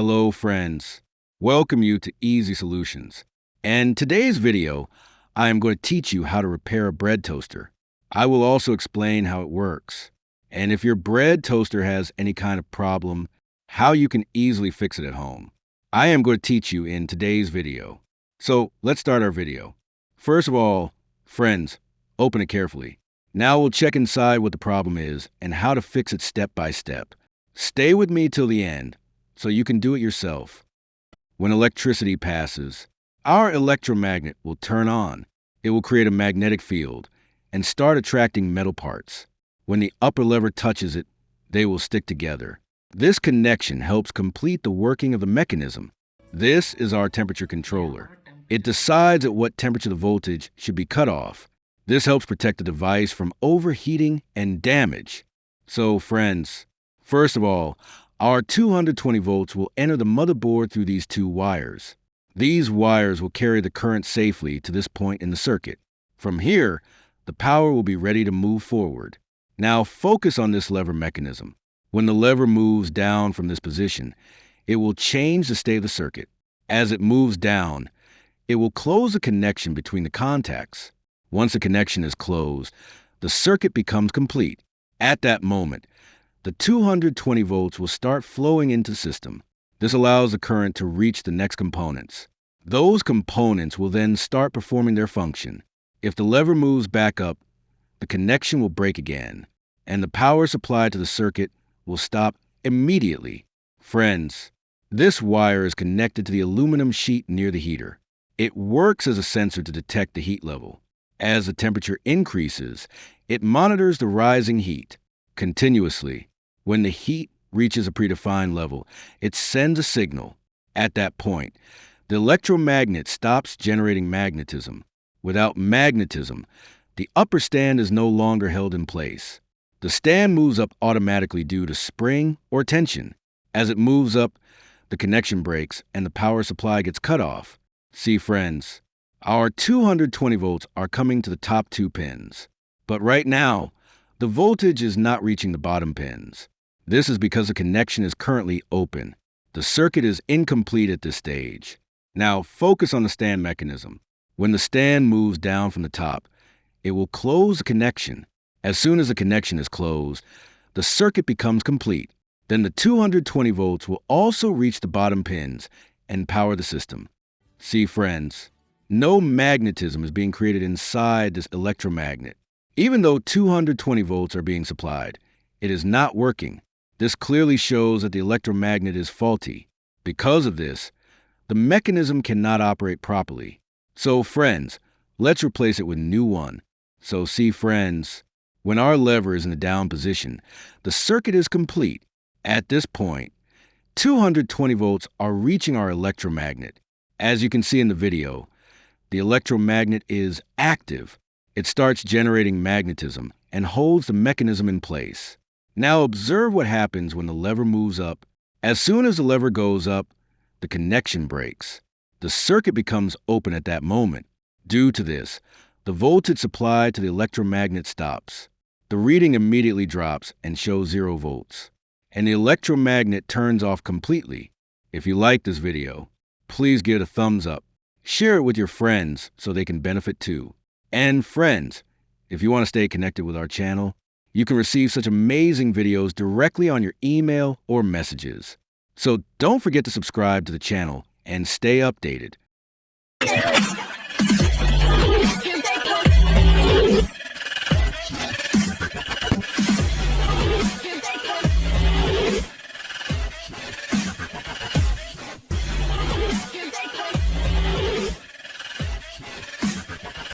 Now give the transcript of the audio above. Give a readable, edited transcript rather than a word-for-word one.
Hello, friends. Welcome you to Easy Solutions. And today's video, I am going to teach you how to repair a bread toaster. I will also explain how it works. And if your bread toaster has any kind of problem, how you can easily fix it at home. I am going to teach you in today's video. So let's start our video. First of all, friends, open it carefully. Now we'll check inside what the problem is and how to fix it step by step. Stay with me till the end so you can do it yourself. When electricity passes, our electromagnet will turn on. It will create a magnetic field and start attracting metal parts. When the upper lever touches it, they will stick together. This connection helps complete the working of the mechanism. This is our temperature controller. It decides at what temperature the voltage should be cut off. This helps protect the device from overheating and damage. So, friends, first of all, our 220 volts will enter the motherboard through these two wires. These wires will carry the current safely to this point in the circuit. From here, the power will be ready to move forward. Now focus on this lever mechanism. When the lever moves down from this position, it will change the state of the circuit. As it moves down, it will close the connection between the contacts. Once the connection is closed, the circuit becomes complete. At that moment, the 220 volts will start flowing into the system. This allows the current to reach the next components. Those components will then start performing their function. If the lever moves back up, the connection will break again, and the power supplied to the circuit will stop immediately. Friends, this wire is connected to the aluminum sheet near the heater. It works as a sensor to detect the heat level. As the temperature increases, it monitors the rising heat continuously. When the heat reaches a predefined level, it sends a signal. At that point, the electromagnet stops generating magnetism. Without magnetism, the upper stand is no longer held in place. The stand moves up automatically due to spring or tension. As it moves up, the connection breaks and the power supply gets cut off. See, friends, our 220 volts are coming to the top two pins. But right now, the voltage is not reaching the bottom pins. This is because the connection is currently open. The circuit is incomplete at this stage. Now focus on the stand mechanism. When the stand moves down from the top, it will close the connection. As soon as the connection is closed, the circuit becomes complete. Then the 220 volts will also reach the bottom pins and power the system. See, friends, no magnetism is being created inside this electromagnet. Even though 220 volts are being supplied, it is not working. This clearly shows that the electromagnet is faulty. Because of this, the mechanism cannot operate properly. So, friends, let's replace it with a new one. So, see, friends, when our lever is in the down position, the circuit is complete. At this point, 220 volts are reaching our electromagnet. As you can see in the video, the electromagnet is active. It starts generating magnetism and holds the mechanism in place. Now observe what happens when the lever moves up. As soon as the lever goes up, the connection breaks. The circuit becomes open at that moment. Due to this, the voltage supplied to the electromagnet stops. The reading immediately drops and shows 0 volts. And the electromagnet turns off completely. If you like this video, please give it a thumbs up. Share it with your friends so they can benefit too. And friends, if you want to stay connected with our channel, you can receive such amazing videos directly on your email or messages. So don't forget to subscribe to the channel and stay updated.